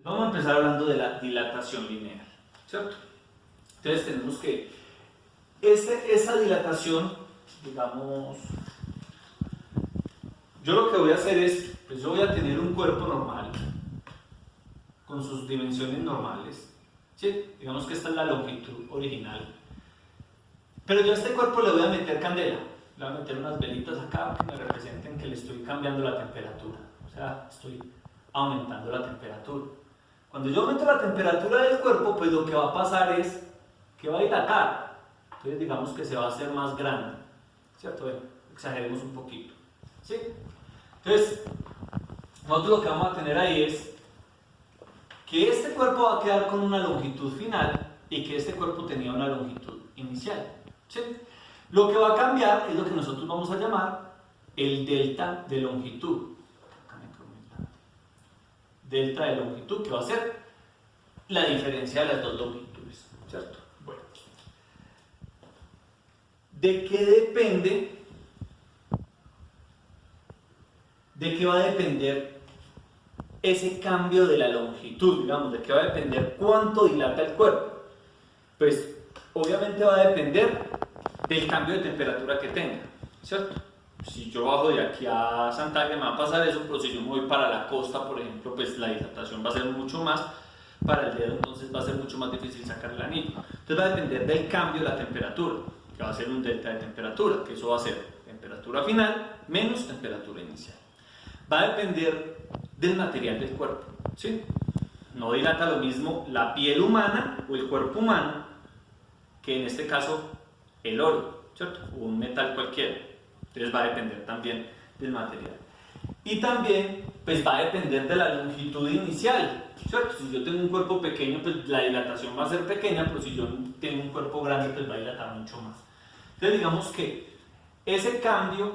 Vamos a empezar hablando de la dilatación lineal, ¿cierto? Entonces tenemos que esa dilatación, digamos, yo lo que voy a hacer es, pues yo voy a tener un cuerpo normal, con sus dimensiones normales, ¿sí? Digamos que esta es la longitud original, pero yo a este cuerpo le voy a meter candela, le voy a meter unas velitas acá que me representen que le estoy cambiando la temperatura, o sea, estoy aumentando la temperatura. Cuando yo aumento la temperatura del cuerpo, pues lo que va a pasar es que va a dilatar. Entonces digamos que se va a hacer más grande, ¿cierto? Bueno, exageremos un poquito, ¿sí? Entonces, nosotros lo que vamos a tener ahí es que este cuerpo va a quedar con una longitud final y que este cuerpo tenía una longitud inicial, ¿sí? Lo que va a cambiar es lo que nosotros vamos a llamar el delta de longitud. Delta de longitud, que va a ser la diferencia de las dos longitudes, ¿cierto? Bueno, ¿de qué depende? ¿De qué va a depender ese cambio de la longitud? Digamos, ¿de qué va a depender cuánto dilata el cuerpo? Pues, obviamente va a depender del cambio de temperatura que tenga, ¿cierto? Si yo bajo de aquí a Santa Fe me va a pasar eso, pero si yo me voy para la costa, por ejemplo, pues la dilatación va a ser mucho más para el dedo, entonces va a ser mucho más difícil sacar el anillo. Entonces va a depender del cambio de la temperatura, que va a ser un delta de temperatura, que eso va a ser temperatura final menos temperatura inicial. Va a depender del material del cuerpo, ¿sí? No dilata lo mismo la piel humana o el cuerpo humano que en este caso el oro, ¿cierto? O un metal cualquiera. Entonces va a depender también del material. Y también pues va a depender de la longitud inicial, ¿cierto? Si yo tengo un cuerpo pequeño, pues la dilatación va a ser pequeña, pero si yo tengo un cuerpo grande, pues va a dilatar mucho más. Entonces digamos que ese cambio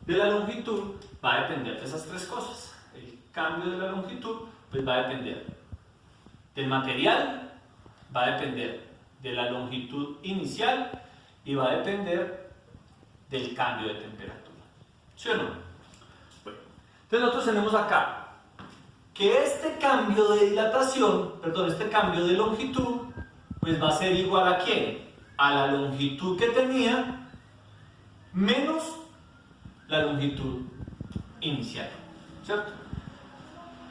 de la longitud va a depender de esas tres cosas. El cambio de la longitud pues va a depender del material, va a depender de la longitud inicial y va a depender del cambio de temperatura, ¿sí o no? Bueno, entonces nosotros tenemos acá que este cambio de dilatación, perdón, este cambio de longitud, pues va a ser igual a ¿quién? A la longitud que tenía menos la longitud inicial, ¿cierto?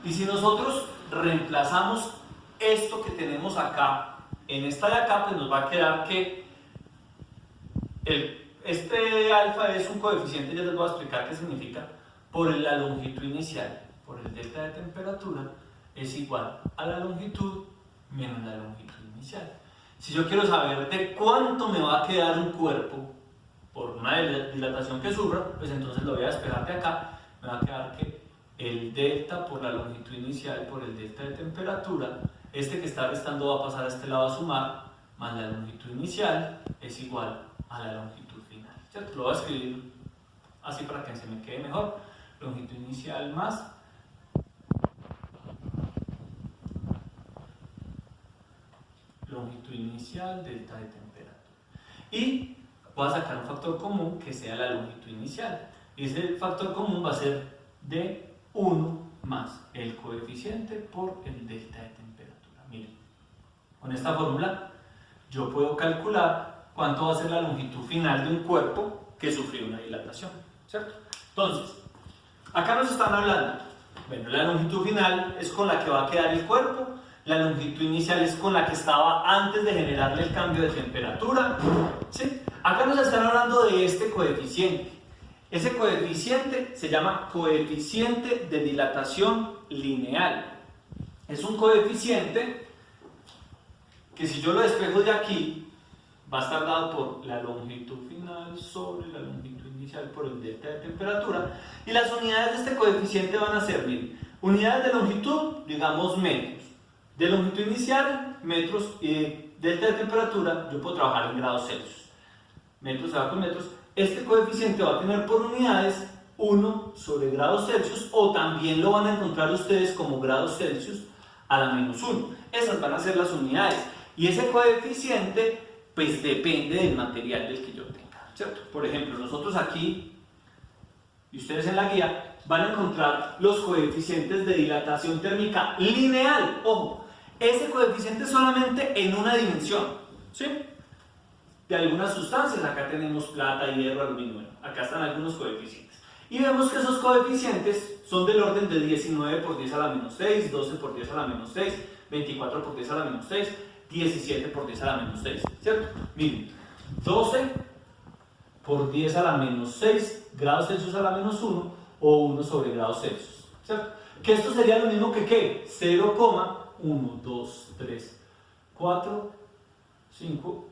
Y si nosotros reemplazamos esto que tenemos acá en esta de acá, pues nos va a quedar que este alfa es un coeficiente, ya les voy a explicar qué significa, por la longitud inicial, por el delta de temperatura, es igual a la longitud menos la longitud inicial. Si yo quiero saber de cuánto me va a quedar un cuerpo por una dilatación que sufra, pues entonces lo voy a despejar de acá, me va a quedar que el delta por la longitud inicial por el delta de temperatura, este que está restando va a pasar a este lado a sumar, más la longitud inicial es igual a la longitud final, ¿cierto? Lo voy a escribir así para que se me quede mejor. Longitud inicial más longitud inicial, delta de temperatura. Y voy a sacar un factor común que sea la longitud inicial. Y ese factor común va a ser de 1 más el coeficiente por el delta de temperatura. Miren, con esta fórmula yo puedo calcular cuánto va a ser la longitud final de un cuerpo que sufrió una dilatación, ¿cierto? Entonces, acá nos están hablando, bueno, la longitud final es con la que va a quedar el cuerpo, la longitud inicial es con la que estaba antes de generarle el cambio de temperatura, ¿sí? Acá nos están hablando de este coeficiente. Ese coeficiente se llama coeficiente de dilatación lineal. Es un coeficiente que si yo lo despejo de aquí, va a estar dado por la longitud final sobre la longitud inicial por el delta de temperatura. Y las unidades de este coeficiente van a ser, miren, unidades de longitud, digamos metros. De longitud inicial, metros, y delta de temperatura, yo puedo trabajar en grados Celsius. Metros se va con metros. Este coeficiente va a tener por unidades 1 sobre grados Celsius, o también lo van a encontrar ustedes como grados Celsius a la menos 1. Esas van a ser las unidades. Y ese coeficiente pues depende del material del que yo tenga, ¿cierto? Por ejemplo, nosotros aquí, y ustedes en la guía, van a encontrar los coeficientes de dilatación térmica lineal. Ojo, ese coeficiente solamente en una dimensión, ¿sí? De algunas sustancias, acá tenemos plata, hierro, aluminio, acá están algunos coeficientes. Y vemos que esos coeficientes son del orden de 19 por 10 a la menos 6, 12 por 10 a la menos 6, 24 por 10 a la menos 6, 17 por 10 a la menos 6, ¿cierto? Miren, 12 por 10 a la menos 6 grados Celsius a la menos 1 o 1 sobre grados Celsius, ¿cierto? Que esto sería lo mismo que ¿qué? 0,1, 2, 3, 4, 5,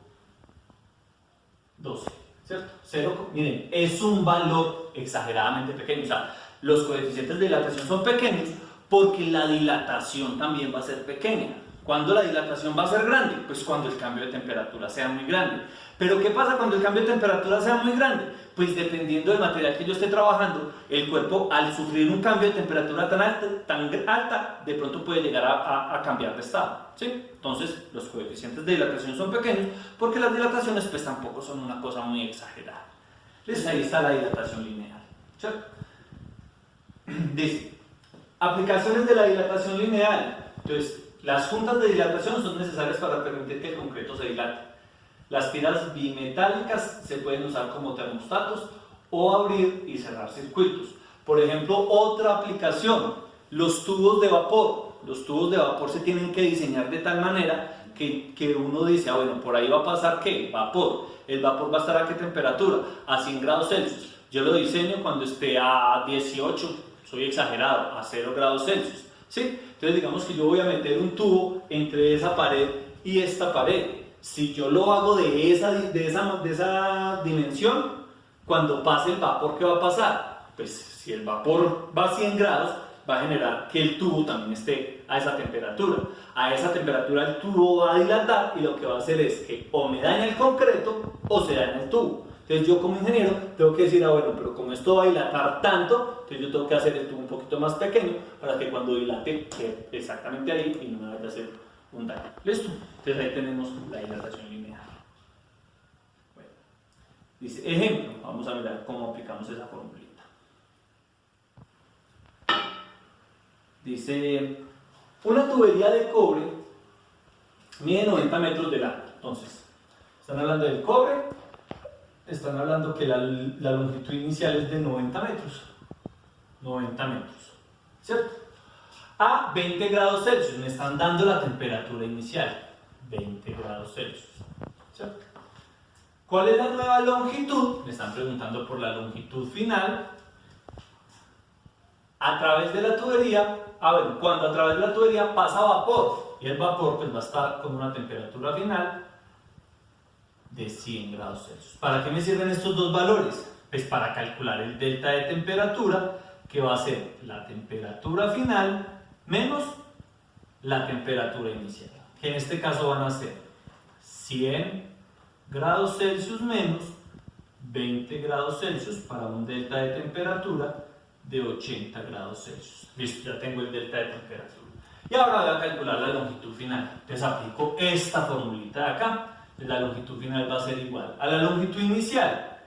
12, ¿cierto? 0, miren, es un valor exageradamente pequeño, o sea, los coeficientes de dilatación son pequeños porque la dilatación también va a ser pequeña. ¿Cuándo la dilatación va a ser grande? Pues cuando el cambio de temperatura sea muy grande. ¿Pero qué pasa cuando el cambio de temperatura sea muy grande? Pues dependiendo del material que yo esté trabajando, el cuerpo al sufrir un cambio de temperatura tan alta, de pronto puede llegar a cambiar de estado, ¿sí? Entonces los coeficientes de dilatación son pequeños porque las dilataciones pues tampoco son una cosa muy exagerada. Entonces ahí está la dilatación lineal, ¿cierto? Dice, aplicaciones de la dilatación lineal. Entonces, las juntas de dilatación son necesarias para permitir que el concreto se dilate. Las tiras bimetálicas se pueden usar como termostatos o abrir y cerrar circuitos. Por ejemplo, otra aplicación, los tubos de vapor. Los tubos de vapor se tienen que diseñar de tal manera que uno dice, ah, bueno, por ahí va a pasar ¿qué? Vapor. El vapor va a estar a qué temperatura? A 100 grados Celsius. Yo lo diseño cuando esté a 18, soy exagerado, a 0 grados Celsius. ¿Sí? Entonces digamos que yo voy a meter un tubo entre esa pared y esta pared. Si yo lo hago de esa dimensión, cuando pase el vapor, ¿qué va a pasar? Pues si el vapor va a 100 grados, va a generar que el tubo también esté a esa temperatura. A esa temperatura el tubo va a dilatar y lo que va a hacer es que o me daña el concreto o se daña el tubo. Entonces yo como ingeniero tengo que decir, ah bueno, pero como esto va a dilatar tanto, entonces yo tengo que hacer el tubo un poquito más pequeño para que cuando dilate quede exactamente ahí y no me vaya a hacer un daño. ¿Listo? Entonces ahí tenemos la dilatación lineal. Bueno, dice, ejemplo, vamos a mirar cómo aplicamos esa formulita. Dice, una tubería de cobre mide 90 metros de largo. Entonces, están hablando del cobre. Están hablando que la longitud inicial es de 90 metros. 90 metros, ¿cierto? A 20 grados Celsius, me están dando la temperatura inicial. 20 grados Celsius, ¿cierto? ¿Cuál es la nueva longitud? Me están preguntando por la longitud final. A través de la tubería, bueno, cuando a través de la tubería pasa vapor, y el vapor pues va a estar con una temperatura final de 100 grados Celsius. ¿Para qué me sirven estos dos valores? Pues para calcular el delta de temperatura, que va a ser la temperatura final menos la temperatura inicial, que en este caso van a ser 100 grados Celsius menos 20 grados Celsius para un delta de temperatura de 80 grados Celsius. Listo, ya tengo el delta de temperatura. Y ahora voy a calcular la longitud final. Entonces aplico esta formulita de acá. La longitud final va a ser igual a la longitud inicial,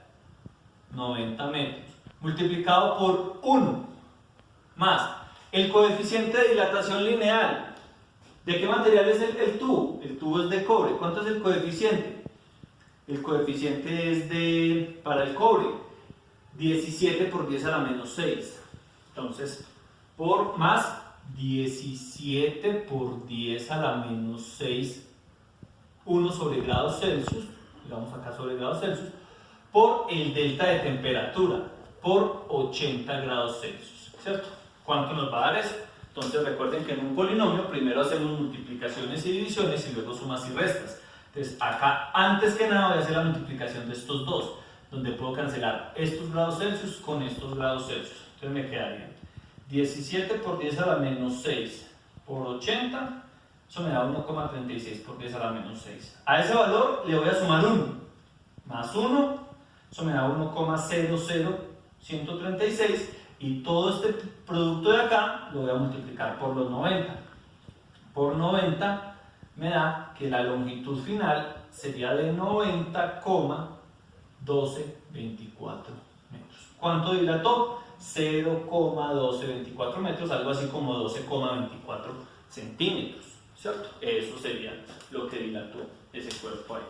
90 metros, multiplicado por 1, más el coeficiente de dilatación lineal. ¿De qué material es el tubo? El tubo es de cobre. ¿Cuánto es el coeficiente? El coeficiente es para el cobre, 17 por 10 a la menos 6. Entonces, por más 17 por 10 a la menos 6, 1 sobre grados Celsius, digamos acá sobre grados Celsius, por el delta de temperatura, por 80 grados Celsius, ¿cierto? ¿Cuánto nos va a dar eso? Entonces recuerden que en un polinomio primero hacemos multiplicaciones y divisiones y luego sumas y restas. Entonces acá, antes que nada, voy a hacer la multiplicación de estos dos, donde puedo cancelar estos grados Celsius con estos grados Celsius. Entonces me quedaría 17 por 10 a la menos 6 por 80, eso me da 1,36 por 10 a la menos 6. A ese valor le voy a sumar 1, más 1, eso me da 1,00136, y todo este producto de acá lo voy a multiplicar por los 90. Por 90 me da que la longitud final sería de 90,1224 metros. ¿Cuánto dilató? 0,1224 metros, algo así como 12,24 centímetros, ¿cierto? Eso sería lo que dilató ese cuerpo ahí.